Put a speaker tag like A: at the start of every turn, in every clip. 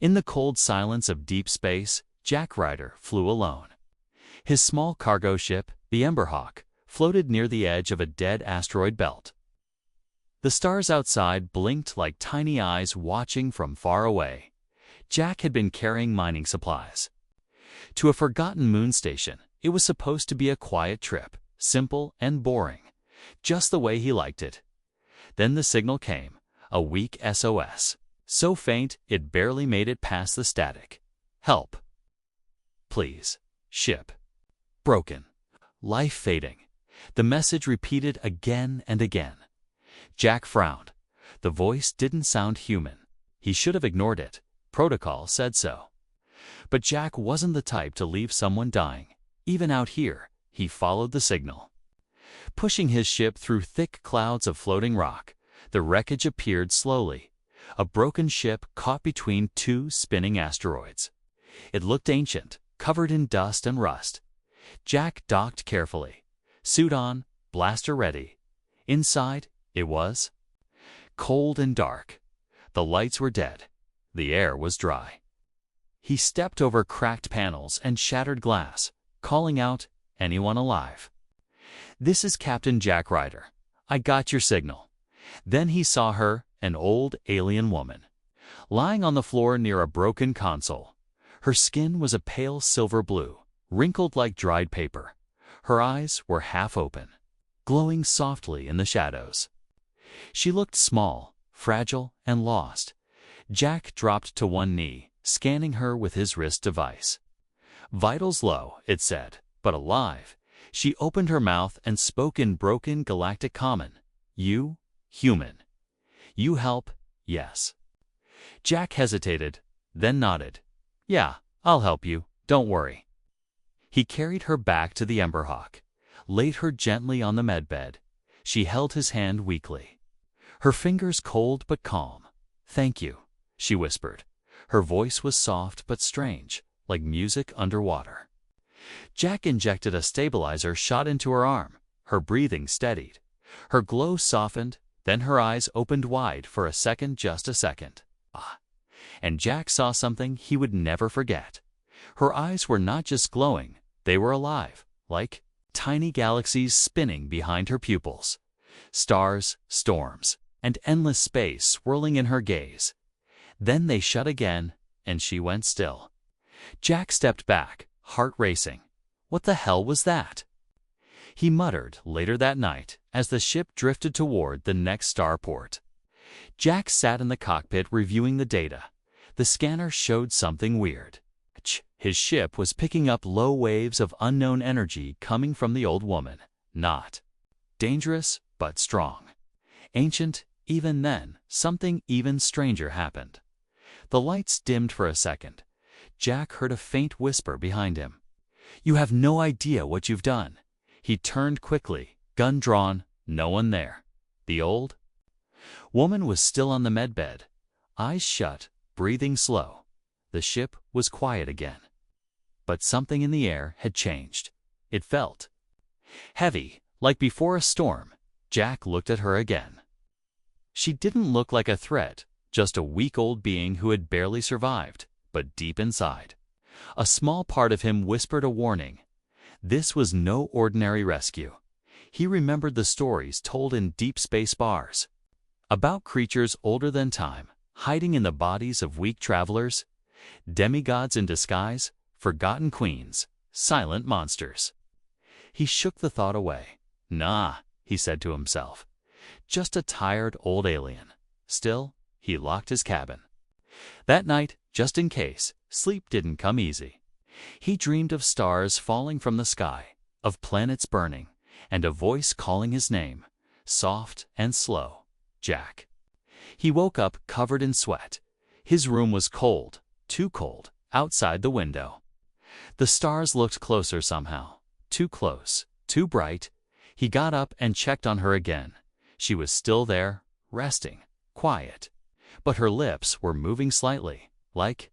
A: In the cold silence of deep space, Jack Ryder flew alone. His small cargo ship, the Emberhawk, floated near the edge of a dead asteroid belt. The stars outside blinked like tiny eyes watching from far away. Jack had been carrying mining supplies to a forgotten moon station. It was supposed to be a quiet trip, simple and boring, just the way he liked it. Then the signal came, a weak SOS, so faint it barely made it past the static. Help. Please. Ship. Broken. Life fading. The message repeated again and again. Jack frowned. The voice didn't sound human. He should have ignored it. Protocol said so. But Jack wasn't the type to leave someone dying. Even out here, he followed the signal. Pushing his ship through thick clouds of floating rock, the wreckage appeared slowly. A broken ship caught between two spinning asteroids. It looked ancient, covered in dust and rust. Jack docked carefully. Suit on, blaster ready. Inside, it was cold and dark. The lights were dead. The air was dry. He stepped over cracked panels and shattered glass, calling out, "Anyone alive?" "This is Captain Jack Ryder. I got your signal." Then he saw her, an old alien woman, lying on the floor near a broken console. Her skin was a pale silver blue, wrinkled like dried paper. Her eyes were half open, glowing softly in the shadows. She looked small, fragile, and lost. Jack dropped to one knee, scanning her with his wrist device. "Vitals low," it said, "but alive." She opened her mouth and spoke in broken galactic common. "You, human. You help, yes." Jack hesitated, then nodded. "Yeah, I'll help you, don't worry." He carried her back to the Emberhawk, laid her gently on the medbed. She held his hand weakly, her fingers cold but calm. "Thank you," she whispered. Her voice was soft but strange, like music underwater. Jack injected a stabilizer shot into her arm. Her breathing steadied. Her glow softened, then her eyes opened wide for a second, just a second. And Jack saw something he would never forget. Her eyes were not just glowing, they were alive, like tiny galaxies spinning behind her pupils. Stars, storms, and endless space swirling in her gaze. Then they shut again, and she went still. Jack stepped back, heart racing. What the hell was that? He muttered later that night as the ship drifted toward the next starport. Jack sat in the cockpit reviewing the data. The scanner showed something weird. His ship was picking up low waves of unknown energy coming from the old woman. Not dangerous, but strong. Ancient. Even then, something even stranger happened. The lights dimmed for a second. Jack heard a faint whisper behind him. "You have no idea what you've done." He turned quickly, gun drawn, no one there. The old woman was still on the medbed, eyes shut, breathing slow. The ship was quiet again. But something in the air had changed. It felt heavy, like before a storm. Jack looked at her again. She didn't look like a threat, just a weak old being who had barely survived, but deep inside, a small part of him whispered a warning. This was no ordinary rescue. He remembered the stories told in deep space bars about creatures older than time, hiding in the bodies of weak travelers, demigods in disguise, forgotten queens, silent monsters. He shook the thought away. "Nah," he said to himself. "Just a tired old alien." Still, he locked his cabin. That night, just in case, sleep didn't come easy. He dreamed of stars falling from the sky, of planets burning, and a voice calling his name, soft and slow, "Jack." He woke up covered in sweat. His room was cold, too cold, outside the window. The stars looked closer somehow, too close, too bright. He got up and checked on her again. She was still there, resting, quiet. But her lips were moving slightly, like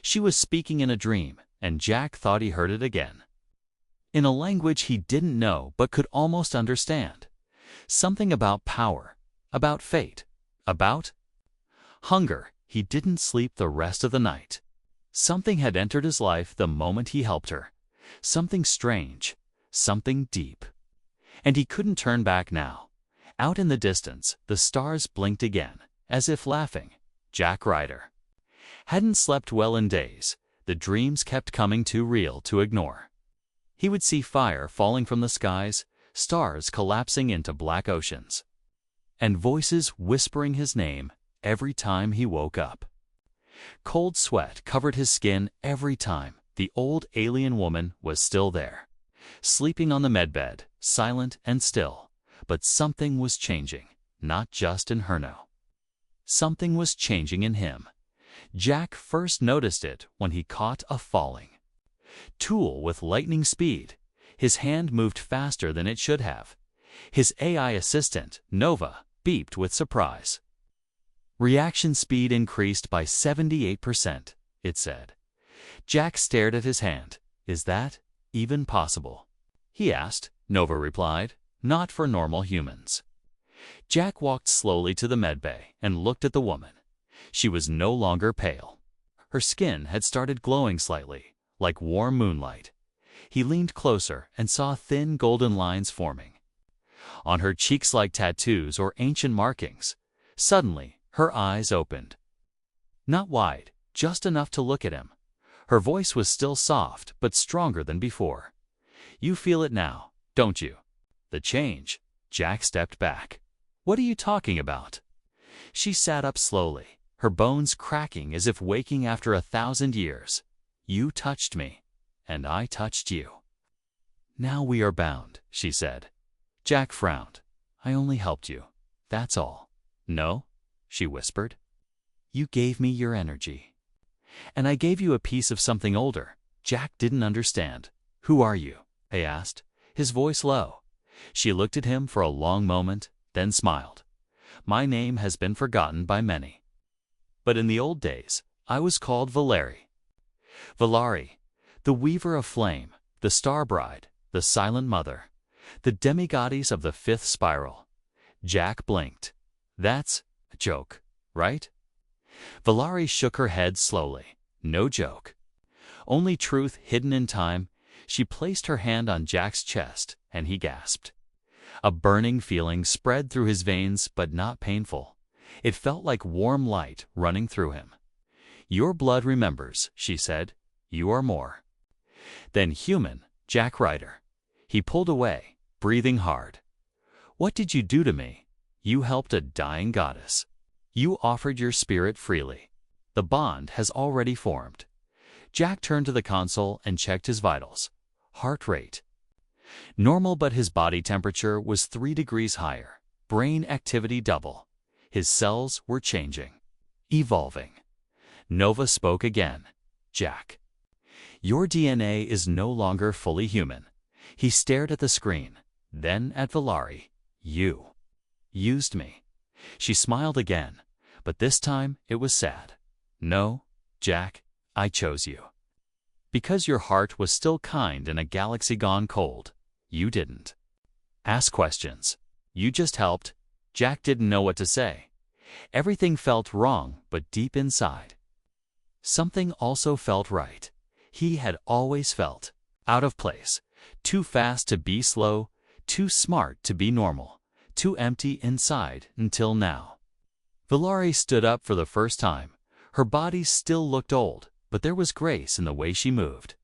A: she was speaking in a dream, and Jack thought he heard it again. In a language he didn't know but could almost understand. Something about power, about fate, about hunger. he didn't sleep the rest of the night. Something had entered his life the moment he helped her. Something strange, something deep. And he couldn't turn back now. Out in the distance, the stars blinked again, as if laughing. Jack Ryder hadn't slept well in days. The dreams kept coming too real to ignore. He would see fire falling from the skies, stars collapsing into black oceans, and voices whispering his name every time he woke up. Cold sweat covered his skin every time. The old alien woman was still there, sleeping on the medbed, silent and still. But something was changing, not just in her no. Something was changing in him. Jack first noticed it when he caught a falling tool with lightning speed. His hand moved faster than it should have. His AI assistant, Nova, beeped with surprise. Reaction speed increased by 78%, it said. Jack stared at his hand. Is that even possible? He asked. Nova replied, not for normal humans. Jack walked slowly to the medbay and looked at the woman. She was no longer pale. Her skin had started glowing slightly, like warm moonlight. He leaned closer and saw thin golden lines forming on her cheeks like tattoos or ancient markings. Suddenly, her eyes opened. Not wide, just enough to look at him. Her voice was still soft, but stronger than before. You feel it now, don't you? The change. Jack stepped back. What are you talking about? She sat up slowly, her bones cracking as if waking after 1,000 years. You touched me, and I touched you. Now we are bound, she said. Jack frowned. I only helped you, that's all. No, she whispered. You gave me your energy. And I gave you a piece of something older. Jack didn't understand. Who are you? He asked, his voice low. She looked at him for a long moment, then smiled. My name has been forgotten by many. But in the old days, I was called Valari. Valari, the weaver of flame, the star bride, the silent mother, the demigoddess of the fifth spiral. Jack blinked. That's a joke, right? Valari shook her head slowly. No joke. Only truth hidden in time. She placed her hand on Jack's chest, and he gasped. A burning feeling spread through his veins, but not painful. It felt like warm light running through him. Your blood remembers, she said. You are more than human, Jack Ryder. He pulled away, breathing hard. What did you do to me? You helped a dying goddess. You offered your spirit freely. The bond has already formed. Jack turned to the console and checked his vitals. Heart rate normal, but his body temperature was 3 degrees higher. Brain activity double. His cells were changing, evolving. Nova spoke again. Jack, your DNA is no longer fully human. He stared at the screen, then at Valari. You used me. She smiled again, but this time it was sad. No, Jack, I chose you. Because your heart was still kind in a galaxy gone cold. You didn't ask questions. You just helped. Jack didn't know what to say. Everything felt wrong, but deep inside, something also felt right. He had always felt out of place, too fast to be slow, too smart to be normal, too empty inside until now. Valari stood up for the first time. Her body still looked old, but there was grace in the way she moved.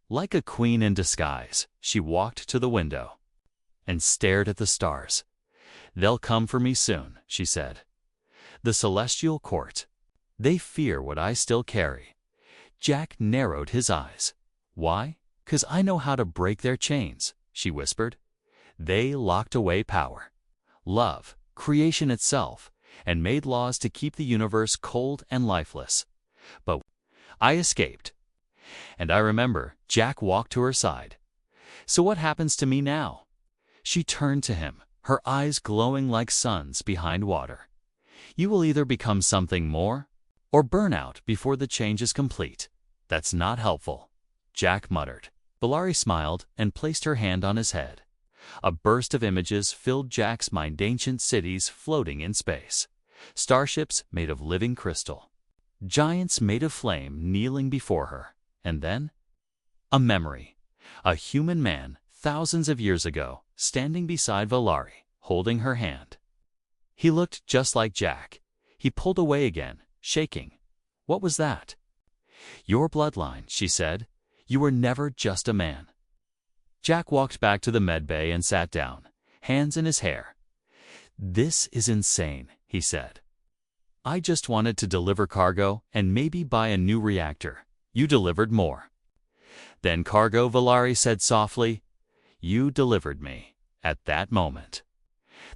A: Like a queen in disguise, she walked to the window and stared at the stars. They'll come for me soon, she said. The celestial court. They fear what I still carry. Jack narrowed his eyes. Why? 'Cause I know how to break their chains, she whispered. They locked away power, love, creation itself, and made laws to keep the universe cold and lifeless. But I escaped. And I remember, Jack walked to her side. So what happens to me now? She turned to him, her eyes glowing like suns behind water. You will either become something more, or burn out before the change is complete. That's not helpful, Jack muttered. Valari smiled and placed her hand on his head. A burst of images filled Jack's mind. Ancient cities floating in space. Starships made of living crystal. giants made of flame kneeling before her, and then a memory. A human man, thousands of years ago, standing beside Valari, holding her hand. He looked just like Jack. He pulled away again, shaking. What was that? Your bloodline, she said. You were never just a man. Jack walked back to the medbay and sat down, hands in his hair. This is insane, he said. I just wanted to deliver cargo and maybe buy a new reactor. You delivered more. Then cargo, Valari said softly. You delivered me. At that moment.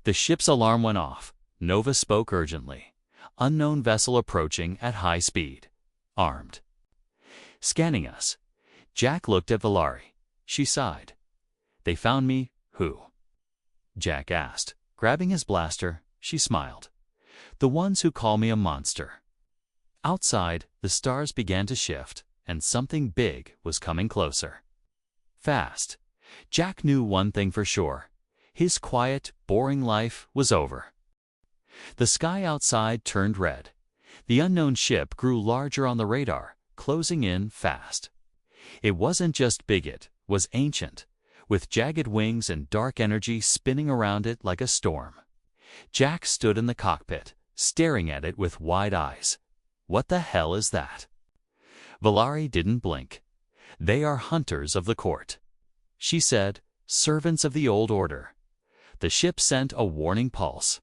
A: The ship's alarm went off. Nova spoke urgently. Unknown vessel approaching at high speed. Armed. Scanning us. Jack looked at Valari. She sighed. They found me, who? Jack asked. Grabbing his blaster, she smiled. The ones who call me a monster. Outside, the stars began to shift, and something big was coming closer. Fast. Jack knew one thing for sure. His quiet, boring life was over. The sky outside turned red. The unknown ship grew larger on the radar, closing in fast. It wasn't just big, it was ancient, with jagged wings and dark energy spinning around it like a storm. Jack stood in the cockpit, staring at it with wide eyes. What the hell is that? Valari didn't blink. They are hunters of the court. She said, servants of the old order. The ship sent a warning pulse.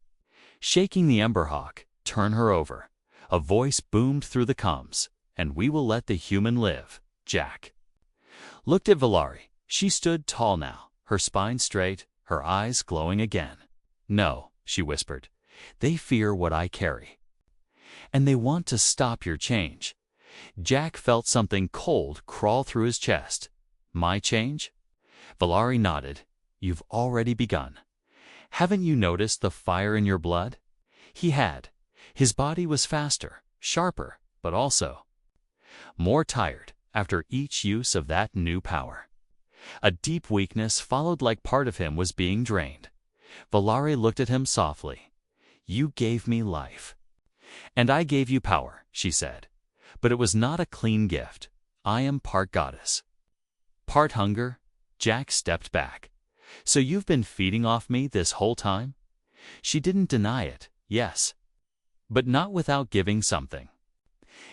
A: Shaking the Emberhawk, turn her over. A voice boomed through the comms, and we will let the human live, Jack. Looked at Valari. She stood tall now, her spine straight, her eyes glowing again. No, she whispered. They fear what I carry. And they want to stop your change. Jack felt something cold crawl through his chest. My change? Valari nodded. You've already begun. Haven't you noticed the fire in your blood? He had. His body was faster, sharper, but also more tired after each use of that new power. A deep weakness followed, like part of him was being drained. Valari looked at him softly. You gave me life. And I gave you power, she said. But it was not a clean gift. I am part goddess. Part hunger? Jack stepped back. So you've been feeding off me this whole time? She didn't deny it, yes. But not without giving something.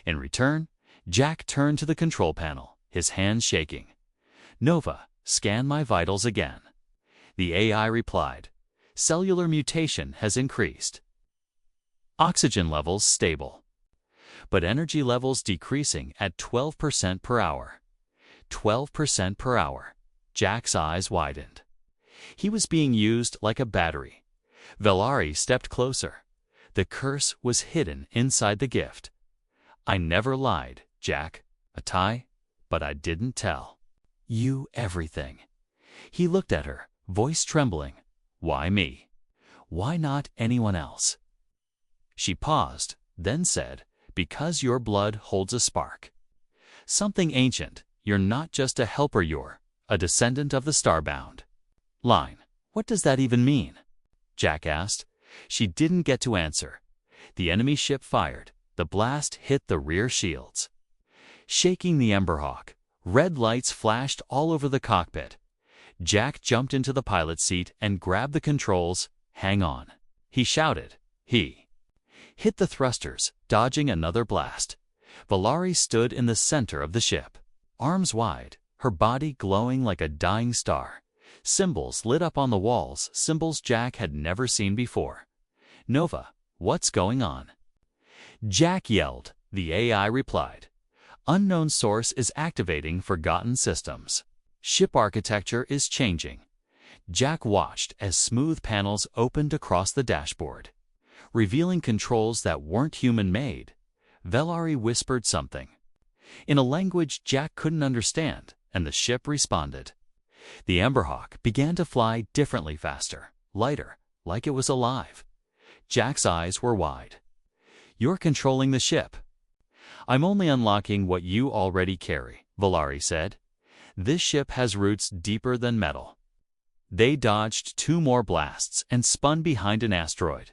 A: In return, Jack turned to the control panel, his hands shaking. Nova, scan my vitals again. The AI replied. Cellular mutation has increased. Oxygen levels stable. But energy levels decreasing at 12% per hour. 12% per hour. Jack's eyes widened. He was being used like a battery. Valari stepped closer. The curse was hidden inside the gift. I never lied, Jack. A tie, but I didn't tell. You everything. He looked at her, voice trembling. Why me? Why not anyone else? She paused, then said, because your blood holds a spark. Something ancient. You're not just a helper, you're a descendant of the starbound. Line. What does that even mean? Jack asked. She didn't get to answer. The enemy ship fired. The blast hit the rear shields. Shaking the Emberhawk, red lights flashed all over the cockpit. Jack jumped into the pilot seat and grabbed the controls. Hang on. He shouted. He hit the thrusters, dodging another blast. Valari stood in the center of the ship, arms wide, her body glowing like a dying star. Symbols lit up on the walls, symbols Jack had never seen before. Nova, what's going on? Jack yelled. The AI replied. Unknown source is activating forgotten systems. Ship architecture is changing. Jack watched as smooth panels opened across the dashboard, revealing controls that weren't human-made. Valari whispered something in a language Jack couldn't understand, and the ship responded. The Emberhawk began to fly differently, faster, lighter, like it was alive. Jack's eyes were wide. You're controlling the ship. I'm only unlocking what you already carry, Valari said. This ship has roots deeper than metal. They dodged 2 more blasts and spun behind an asteroid.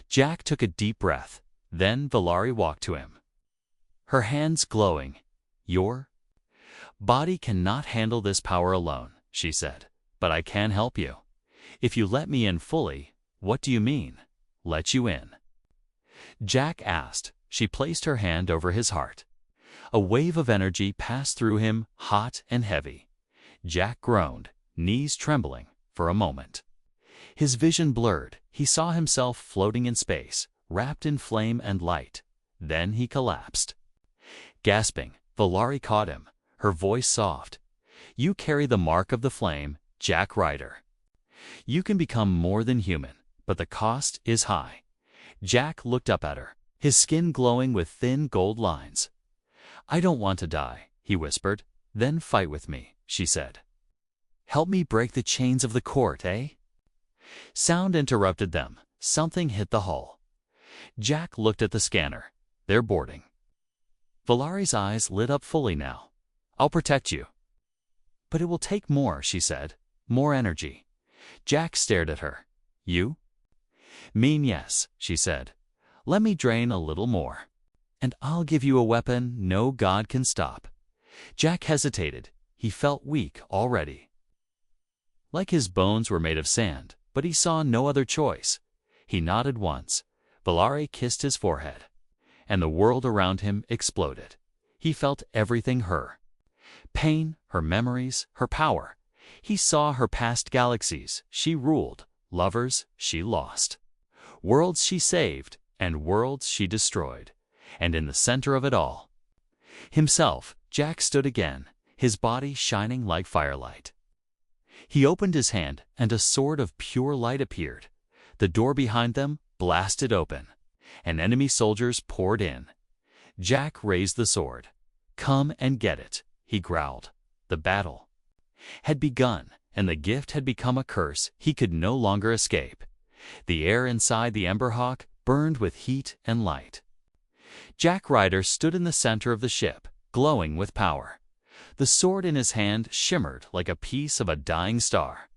A: Jack took a deep breath. Then Valari walked to him. her hands glowing. "Your body cannot handle this power alone," she said, "but I can help you. If you let me in fully." "What do you mean, let you in?" Jack asked. She placed her hand over his heart. A wave of energy passed through him, hot and heavy. Jack groaned, knees trembling, for a moment. His vision blurred. He saw himself floating in space, wrapped in flame and light. Then he collapsed. Gasping, Valari caught him, her voice soft. "You carry the mark of the flame, Jack Ryder. You can become more than human, but the cost is high." Jack looked up at her, his skin glowing with thin gold lines. "I don't want to die," he whispered. "Then fight with me," she said. "Help me break the chains of the court, eh?" Sound interrupted them. Something hit the hull. Jack looked at the scanner. "They're boarding." Valari's eyes lit up fully now. "I'll protect you." "But it will take more," she said. "More energy." Jack stared at her. "You?" "Mean yes," she said. "Let me drain a little more. And I'll give you a weapon no god can stop." Jack hesitated. He felt weak already. Like his bones were made of sand, but he saw no other choice. He nodded once. Valari kissed his forehead. And the world around him exploded. He felt everything her. Pain, her memories, her power. He saw her past galaxies she ruled, lovers she lost, worlds she saved, and worlds she destroyed. And in the center of it all, himself, Jack stood again, his body shining like firelight. He opened his hand, and a sword of pure light appeared. The door behind them blasted open, and enemy soldiers poured in. Jack raised the sword. "Come and get it," he growled. The battle had begun, and the gift had become a curse he could no longer escape. The air inside the Emberhawk burned with heat and light. Jack Ryder stood in the center of the ship, glowing with power. The sword in his hand shimmered like a piece of a dying star.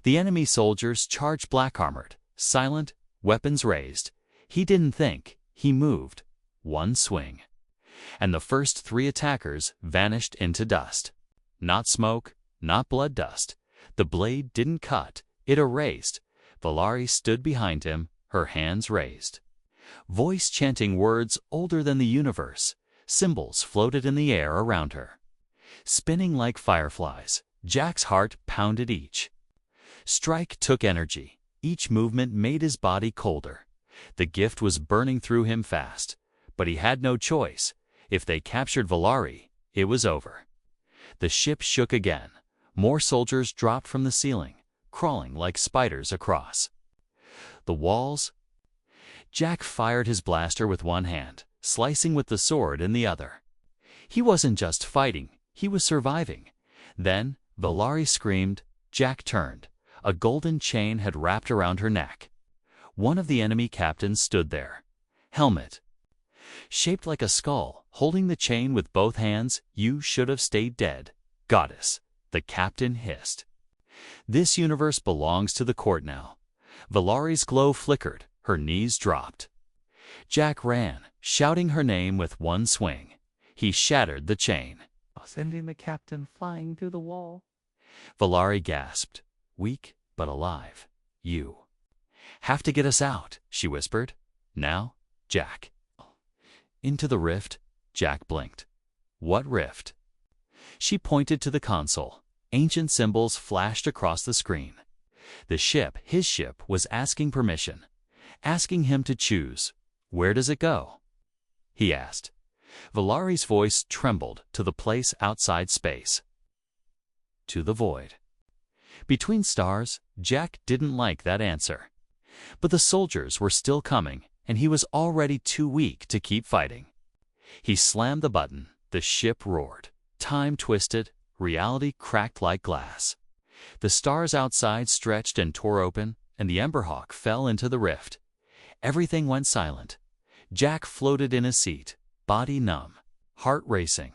A: The enemy soldiers charged black-armored, silent, weapons raised. He didn't think, he moved. One swing. And the first 3 attackers vanished into dust. Not smoke, not blood dust. The blade didn't cut, it erased. Valari stood behind him, her hands raised. Voice chanting words older than the universe. Symbols floated in the air around her. Spinning like fireflies, Jack's heart pounded each. Strike took energy. Each movement made his body colder. The gift was burning through him fast. But he had no choice. If they captured Valari, it was over. The ship shook again. More soldiers dropped from the ceiling, crawling like spiders across the walls. Jack fired his blaster with one hand, slicing with the sword in the other. He wasn't just fighting, he was surviving. Then Valari screamed. Jack turned. A golden chain had wrapped around her neck. One of the enemy captains stood there. Helmet shaped like a skull, holding the chain with both hands. "You should have stayed dead, goddess," the captain hissed. "This universe belongs to the court now." Valari's glow flickered, her knees dropped. Jack ran, shouting her name with one swing. He shattered the chain, sending the captain flying through the wall. Valari gasped, weak but alive. "You have to get us out," she whispered. "Now, Jack." "Into the rift?" Jack blinked. "What rift?" She pointed to the console. Ancient symbols flashed across the screen. The ship, his ship, was asking permission, asking him to choose. "Where does it go?" he asked. Valari's voice trembled. "To the place outside space. To the void." Between stars, Jack didn't like that answer. But the soldiers were still coming, and he was already too weak to keep fighting. He slammed the button. The ship roared. Time twisted. Reality cracked like glass. The stars outside stretched and tore open, and the Emberhawk fell into the rift. Everything went silent. Jack floated in his seat, body numb, heart racing.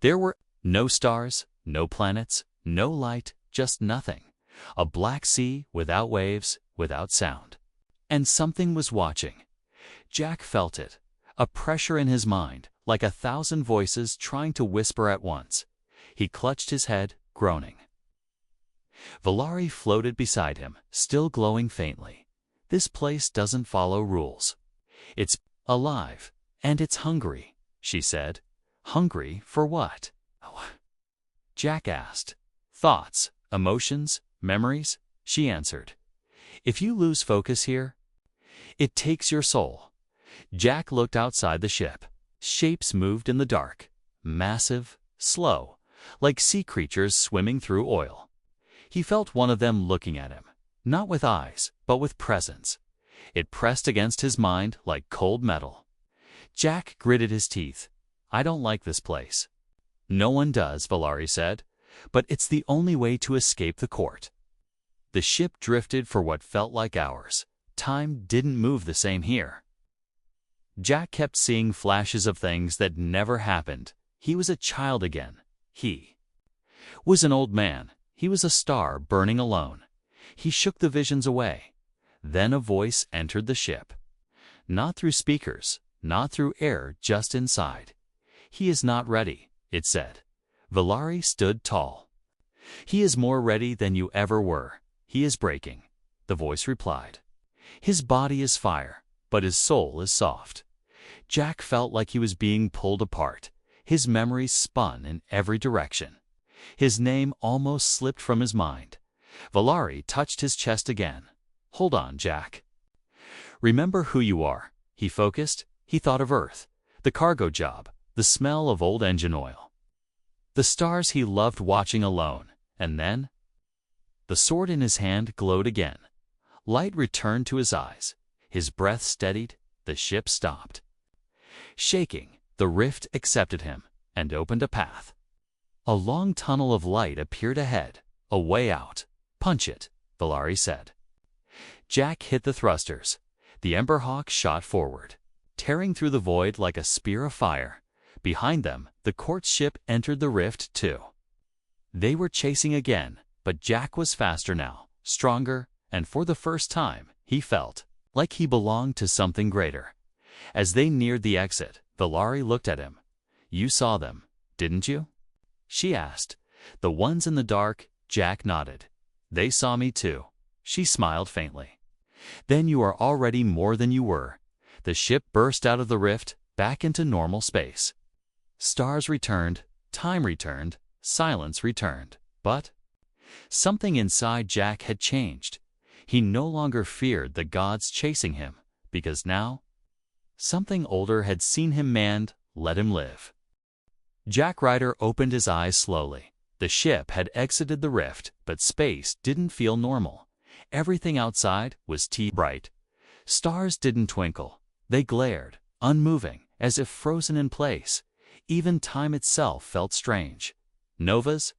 A: There were no stars, no planets, no light, just nothing. A black sea without waves, without sound. And something was watching. Jack felt it. a pressure in his mind, like 1,000 voices trying to whisper at once. He clutched his head, groaning. Valari floated beside him, still glowing faintly. This place doesn't follow rules. It's alive, and it's hungry, she said. Hungry for what? Jack asked. Thoughts, emotions, memories, she answered. If you lose focus here, it takes your soul. Jack looked outside the ship. Shapes moved in the dark, massive, slow, like sea creatures swimming through oil. He felt one of them looking at him, not with eyes, but with presence. It pressed against his mind like cold metal. Jack gritted his teeth. I don't like this place. No one does, Valari said, but it's the only way to escape the court. The ship drifted for what felt like hours. Time didn't move the same here. Jack kept seeing flashes of things that never happened. He was a child again. He was an old man. He was a star burning alone. He shook the visions away. Then a voice entered the ship. Not through speakers, not through air, just inside. He is not ready, it said. Valari stood tall. He is more ready than you ever were. He is breaking, the voice replied. His body is fire, but his soul is soft. Jack felt like he was being pulled apart. His memories spun in every direction. His name almost slipped from his mind. Valari touched his chest again. Hold on, Jack. Remember who you are. He focused. He thought of Earth, the cargo job, the smell of old engine oil, the stars he loved watching alone, and then the sword in his hand glowed again. Light returned to his eyes. His breath steadied. The ship stopped. Shaking, the rift accepted him and opened a path. A long tunnel of light appeared ahead, a way out. Punch it, Valari said. Jack hit the thrusters. The Emberhawk shot forward, tearing through the void like a spear of fire. Behind them, the court ship entered the rift too. They were chasing again, but Jack was faster now, stronger, and for the first time, he felt like he belonged to something greater. As they neared the exit, Valari looked at him. You saw them, didn't you? She asked. The ones in the dark, Jack nodded. They saw me too. She smiled faintly. Then you are already more than you were. The ship burst out of the rift, back into normal space. Stars returned, time returned, silence returned. But something inside Jack had changed. He no longer feared the gods chasing him, because now something older had seen him manned, let him live. Jack Ryder opened his eyes slowly. The ship had exited the rift, but space didn't feel normal. Everything outside was bright. Stars didn't twinkle. They glared, unmoving, as if frozen in place. Even time itself felt strange. Novas?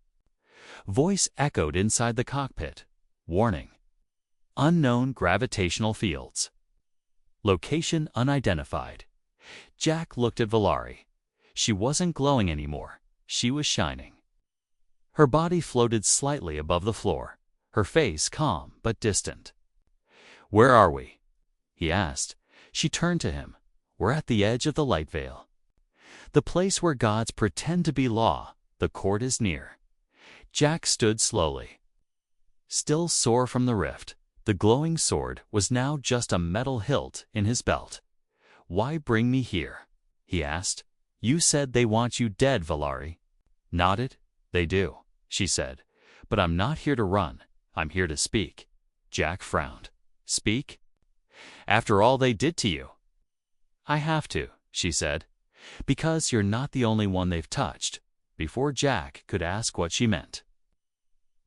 A: Voice echoed inside the cockpit. Warning. Unknown gravitational fields. Location unidentified. Jack looked at Valari. She wasn't glowing anymore. She was shining. Her body floated slightly above the floor, her face calm but distant. Where are we? He asked. She turned to him. We're at the edge of the light veil. The place where gods pretend to be law. The court is near. Jack stood slowly. Still sore from the rift, the glowing sword was now just a metal hilt in his belt. Why bring me here? He asked. You said they want you dead, Valari. Nodded. They do, she said. But I'm not here to run. I'm here to speak. Jack frowned. Speak? After all they did to you. I have to, she said. Because you're not the only one they've touched. Before Jack could ask what she meant,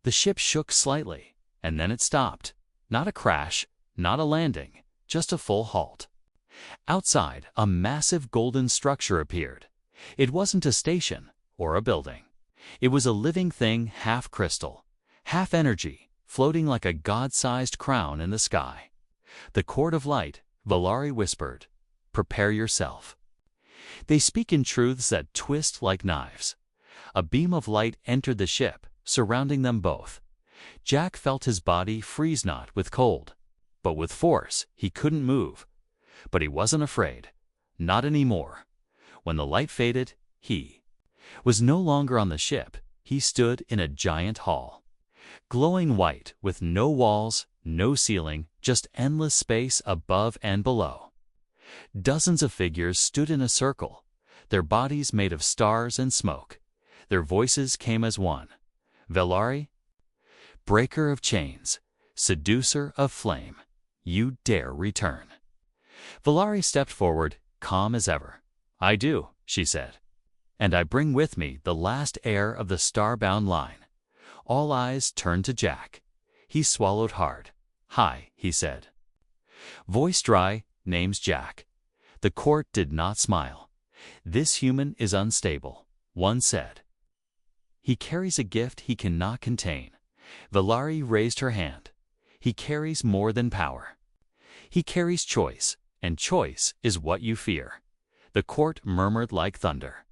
A: the ship shook slightly, and then it stopped. Not a crash, not a landing, just a full halt. Outside, a massive golden structure appeared. It wasn't a station or a building. It was a living thing, half crystal, half energy, floating like a god-sized crown in the sky. The Court of Light, Valari whispered. Prepare yourself. They speak in truths that twist like knives. A beam of light entered the ship, surrounding them both. Jack felt his body freeze not with cold, but with force. He couldn't move. But he wasn't afraid. not anymore. When the light faded, he was no longer on the ship. He stood in a giant hall, glowing white with no walls, no ceiling, just endless space above and below. Dozens of figures stood in a circle, their bodies made of stars and smoke. Their voices came as one. Velari, breaker of chains, seducer of flame, you dare return. Velari stepped forward, calm as ever. I do, she said. And I bring with me the last heir of the starbound line. All eyes turned to Jack. He swallowed hard. Hi, he said. Voice dry, name's Jack. The court did not smile. This human is unstable, one said. He carries a gift he cannot contain. Velari raised her hand. He carries more than power. He carries choice, and choice is what you fear. The court murmured like thunder.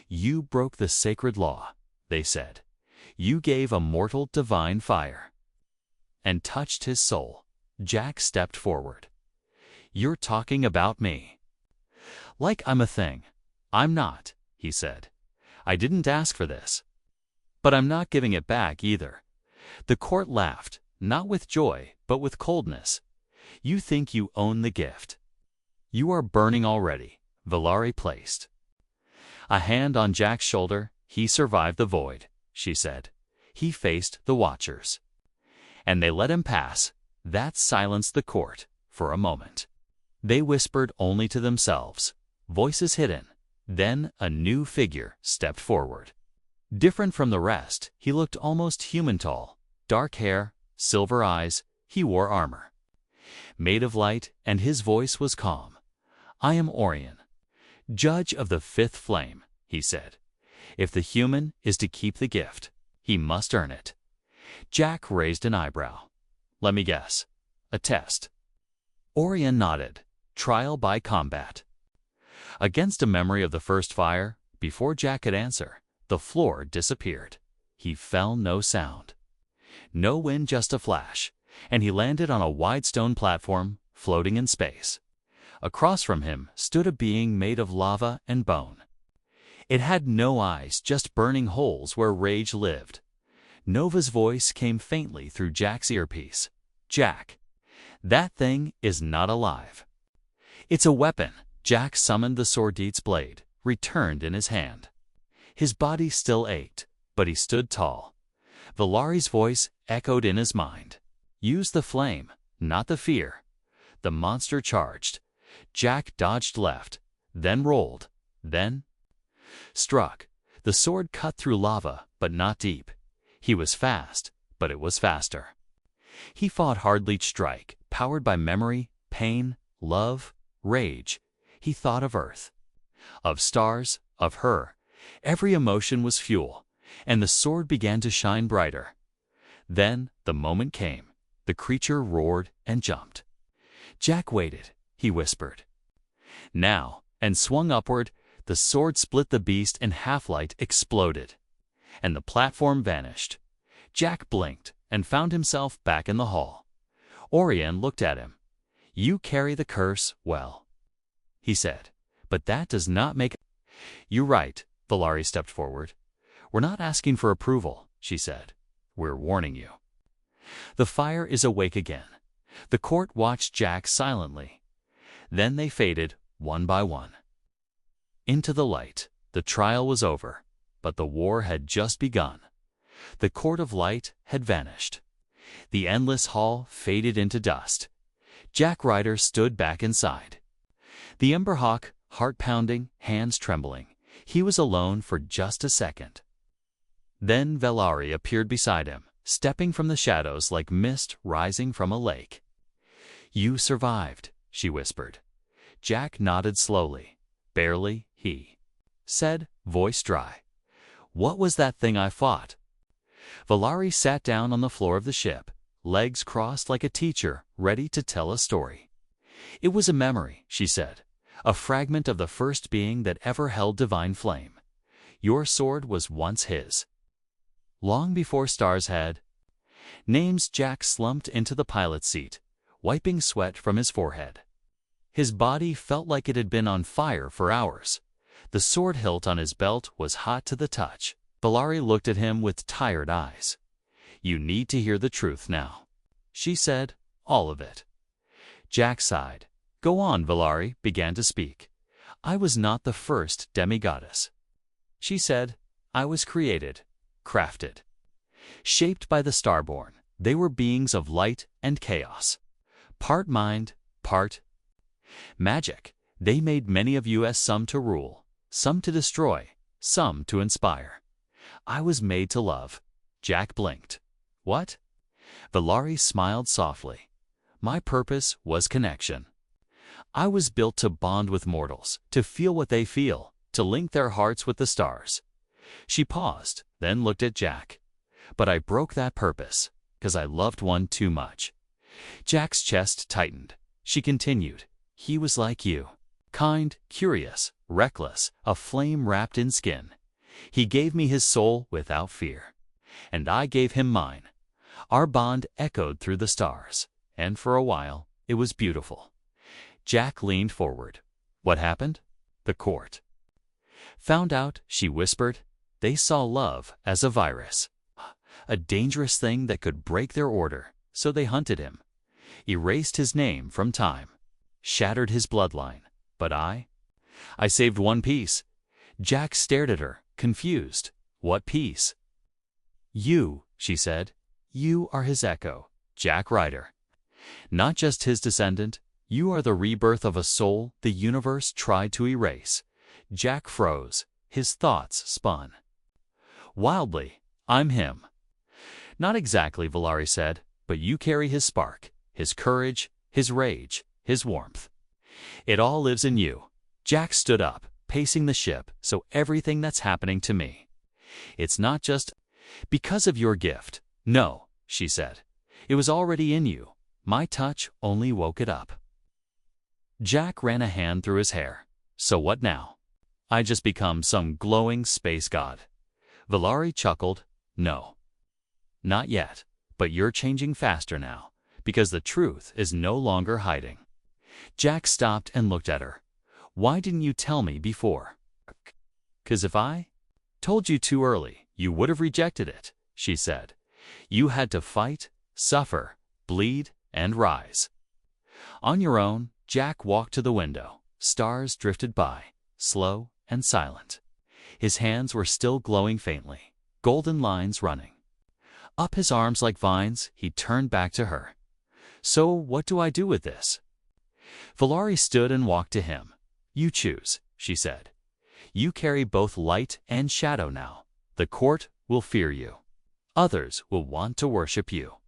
A: You broke the sacred law, they said. You gave a mortal divine fire. And touched his soul. Jack stepped forward. You're talking about me. Like I'm a thing. I'm not, he said. I didn't ask for this. But I'm not giving it back either. The court laughed, not with joy, but with coldness. You think you own the gift. You are burning already, Velari placed a hand on Jack's shoulder. He survived the void, she said. He faced the Watchers. And they let him pass. That silenced the court for a moment. They whispered only to themselves, voices hidden. Then a new figure stepped forward. Different from the rest, he looked almost human tall. Dark hair, silver eyes, he wore armor made of light, and his voice was calm. I am Orion, judge of the fifth flame, he said. If the human is to keep the gift, he must earn it. Jack raised an eyebrow. Let me guess. A test. Orion nodded. Trial by combat. Against a memory of the first fire, before Jack could answer, the floor disappeared. He fell no sound. No wind, just a flash, and he landed on a wide stone platform, floating in space. Across from him stood a being made of lava and bone. It had no eyes, just burning holes where rage lived. Nova's voice came faintly through Jack's earpiece. Jack, that thing is not alive. It's a weapon. Jack summoned the Sordite's blade, returned in his hand. His body still ached, but he stood tall. Velari's voice echoed in his mind. Use the flame, not the fear. The monster charged. Jack dodged left, then rolled, then struck. The sword cut through lava, but not deep. He was fast, but it was faster. He fought hard-leech strike, powered by memory, pain, love, rage. He thought of Earth, of stars, of her. Every emotion was fuel, and the sword began to shine brighter. Then the moment came. The creature roared and jumped. Jack waited, he whispered. Now, and swung upward. The sword split the beast, and half-light exploded, and the platform vanished. Jack blinked and found himself back in the hall. Orion looked at him. You carry the curse well, he said, but that does not make... You're right, Velari stepped forward. We're not asking for approval, she said. We're warning you. The fire is awake again. The court watched Jack silently. Then they faded, one by one, into the light. The trial was over, but the war had just begun. The court of light had vanished. The endless hall faded into dust. Jack Ryder stood back inside. The Emberhawk, heart pounding, hands trembling. He was alone for just a second. Then Velari appeared beside him, stepping from the shadows like mist rising from a lake. You survived, she whispered. Jack nodded slowly. Barely, he said, voice dry. What was that thing I fought? Velari sat down on the floor of the ship, legs crossed like a teacher, ready to tell a story. It was a memory, she said, a fragment of the first being that ever held divine flame. Your sword was once his. Long before stars had names. Jack slumped into the pilot's seat, wiping sweat from his forehead. His body felt like it had been on fire for hours. The sword hilt on his belt was hot to the touch. Valari looked at him with tired eyes. "You need to hear the truth now," she said, "all of it." Jack sighed. "Go on," Valari began to speak. "I was not the first demigoddess." She said, "I was created, crafted, shaped by the Starborn. They were beings of light and chaos, part mind, part magic. They made many of you as some to rule, some to destroy, some to inspire. I was made to love." Jack blinked. "What?" Valari smiled softly. "My purpose was connection. I was built to bond with mortals, to feel what they feel, to link their hearts with the stars." She paused, then looked at Jack. "But I broke that purpose, because I loved one too much." Jack's chest tightened. She continued, "He was like you. Kind, curious, reckless, a flame wrapped in skin. He gave me his soul without fear, and I gave him mine. Our bond echoed through the stars, and for a while it was beautiful." Jack leaned forward. "What happened?" "The court found out," she whispered. "They saw love as a virus, a dangerous thing that could break their order, so they hunted him, erased his name from time, shattered his bloodline. But I saved one piece." Jack stared at her, confused. "What piece?" "You," she said. "You are his echo, Jack Ryder. Not just his descendant. You are the rebirth of a soul the universe tried to erase." Jack froze. His thoughts spun wildly. "I'm him." "Not exactly," Valari said, "but you carry his spark, his courage, his rage, his warmth. It all lives in you." Jack stood up, pacing the ship. "So everything that's happening to me, it's not just because of your gift." "No," she said. "It was already in you. My touch only woke it up." Jack ran a hand through his hair. "So what now? I just become some glowing space god?" Valari chuckled. "No. Not yet. But you're changing faster now, because the truth is no longer hiding." Jack stopped and looked at her. "Why didn't you tell me before?" "'Cause if I told you too early, you would have rejected it," she said. "You had to fight, suffer, bleed, and rise. On your own." Jack walked to the window. Stars drifted by, slow and silent. His hands were still glowing faintly, golden lines running up his arms like vines. He turned back to her. "So what do I do with this?" Valari stood and walked to him. "You choose," she said. "You carry both light and shadow now. The court will fear you. Others will want to worship you.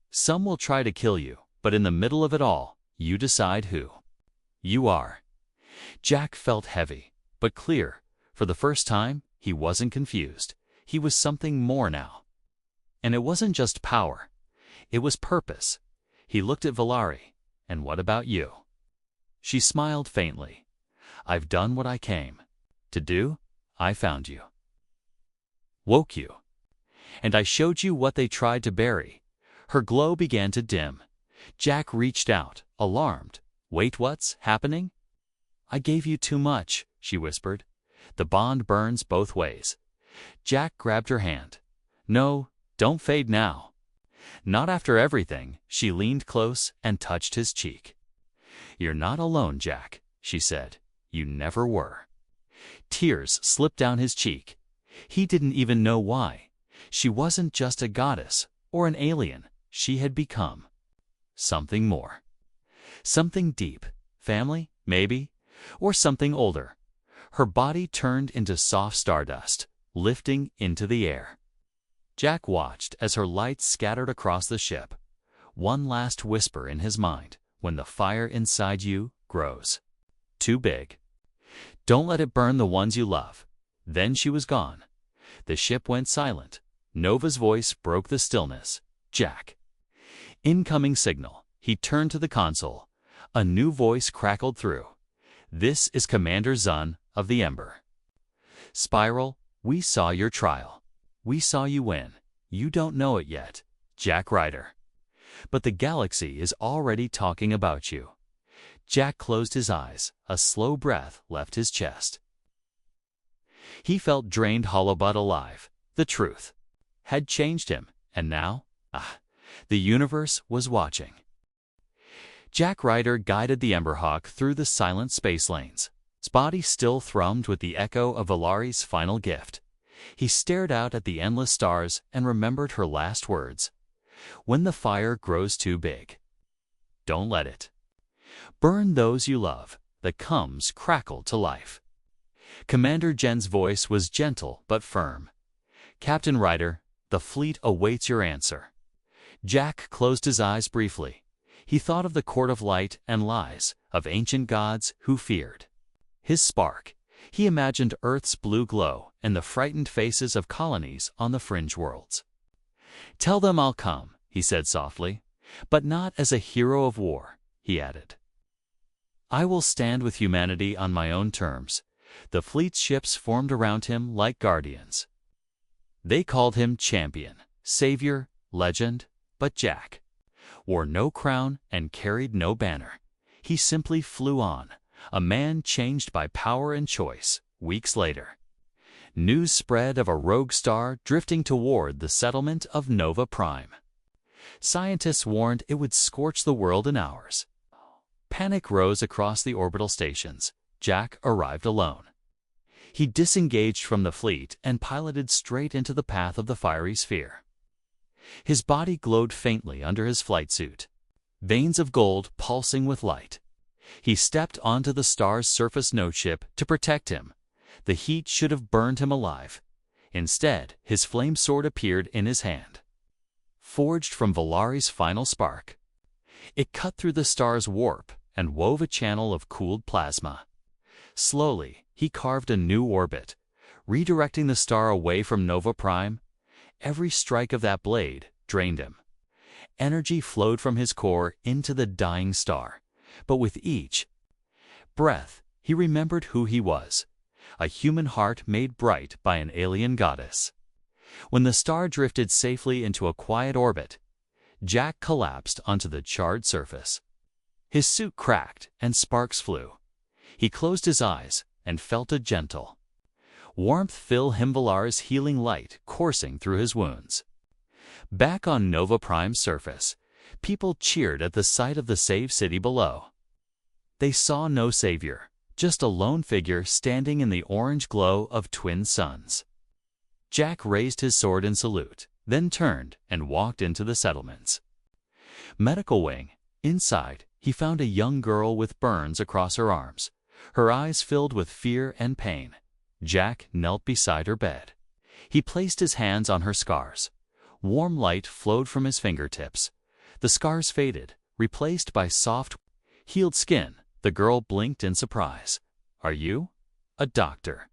A: Some will try to kill you, but in the middle of it all, you decide who you are." Jack felt heavy, but clear. For the first time, he wasn't confused. He was something more now. And it wasn't just power. It was purpose. He looked at Valari. "And what about you?" She smiled faintly. "I've done what I came to do. I found you, woke you, and I showed you what they tried to bury." Her glow began to dim. Jack reached out, alarmed. "Wait, what's happening?" "I gave you too much," she whispered. "The bond burns both ways." Jack grabbed her hand. "No, don't fade now." "Not after everything." She leaned close and touched his cheek. "You're not alone, Jack," she said. "You never were." Tears slipped down his cheek. He didn't even know why. She wasn't just a goddess or an alien. She had become something more. Something deep. Family, maybe? Or something older. Her body turned into soft stardust, lifting into the air. Jack watched as her light scattered across the ship. One last whisper in his mind: when the fire inside you grows too big, don't let it burn the ones you love. Then she was gone. The ship went silent. Nova's voice broke the stillness. "Jack." Incoming signal. He turned to the console. A new voice crackled through. "This is Commander Zun of the Ember. Spiral, we saw your trial. We saw you win. You don't know it yet, Jack Ryder. But the galaxy is already talking about you. Jack closed his eyes. A slow breath left his chest. He felt drained, hollow but alive. The truth had changed him, and now, the universe was watching. Jack Ryder guided the Emberhawk through the silent space lanes. His body still thrummed with the echo of Valari's final gift. He stared out at the endless stars and remembered her last words. When the fire grows too big, don't let it burn those you love. The comes crackled to life. Commander Jen's voice was gentle but firm. Captain Ryder, the fleet awaits your answer. Jack closed his eyes briefly. He thought of the court of light and lies, of ancient gods who feared his spark. He imagined Earth's blue glow and the frightened faces of colonies on the fringe worlds. Tell them I'll come, he said softly, but not as a hero of war, he added. I will stand with humanity on my own terms. The fleet's ships formed around him like guardians. They called him champion, savior, legend, but Jack wore no crown and carried no banner. He simply flew on, a man changed by power and choice. Weeks later, news spread of a rogue star drifting toward the settlement of Nova Prime. Scientists warned it would scorch the world in hours. Panic rose across the orbital stations. Jack arrived alone. He disengaged from the fleet and piloted straight into the path of the fiery sphere. His body glowed faintly under his flight suit, veins of gold pulsing with light. He stepped onto the star's surface node ship to protect him. The heat should have burned him alive. Instead, his flame sword appeared in his hand, forged from Valari's final spark. It cut through the star's warp and wove a channel of cooled plasma. Slowly, he carved a new orbit, redirecting the star away from Nova Prime. Every strike of that blade drained him. Energy flowed from his core into the dying star. But with each breath, he remembered who he was, a human heart made bright by an alien goddess. When the star drifted safely into a quiet orbit, Jack collapsed onto the charred surface. His suit cracked and sparks flew. He closed his eyes and felt a gentle warmth fill him, Valari's healing light coursing through his wounds. Back on Nova Prime's surface, people cheered at the sight of the saved city below. They saw no savior, just a lone figure standing in the orange glow of twin suns. Jack raised his sword in salute, then turned and walked into the settlements. Medical wing. Inside, he found a young girl with burns across her arms, her eyes filled with fear and pain. Jack knelt beside her bed. He placed his hands on her scars. Warm light flowed from his fingertips. The scars faded, replaced by soft, healed skin. The girl blinked in surprise. Are you a doctor?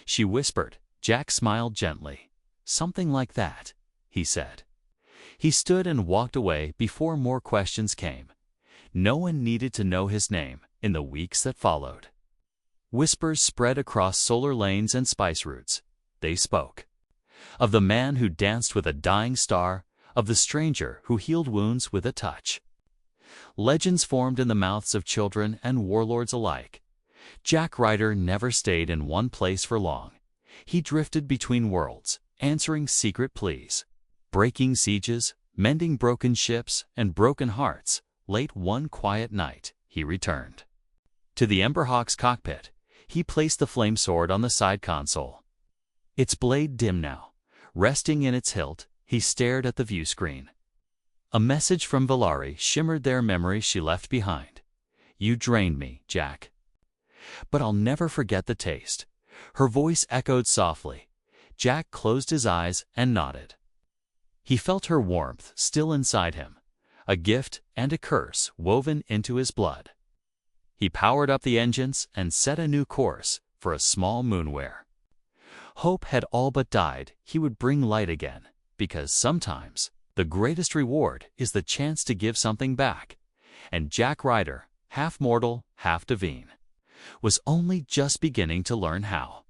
A: She whispered. Jack smiled gently. Something like that, he said. He stood and walked away before more questions came. No one needed to know his name in the weeks that followed. Whispers spread across solar lanes and spice routes. They spoke of the man who danced with a dying star, of the stranger who healed wounds with a touch. Legends formed in the mouths of children and warlords alike. Jack Ryder never stayed in one place for long. He drifted between worlds, answering secret pleas, breaking sieges, mending broken ships and broken hearts. Late one quiet night, he returned to the Emberhawk's cockpit. He placed the flame sword on the side console. Its blade dim now. Resting in its hilt, he stared at the view screen. A message from Valari shimmered there, memories she left behind. You drained me, Jack, but I'll never forget the taste. Her voice echoed softly. Jack closed his eyes and nodded. He felt her warmth still inside him, a gift and a curse woven into his blood. He powered up the engines and set a new course for a small moon where hope had all but died. He would bring light again, because sometimes the greatest reward is the chance to give something back. And Jack Ryder, half mortal, half divine, was only just beginning to learn how.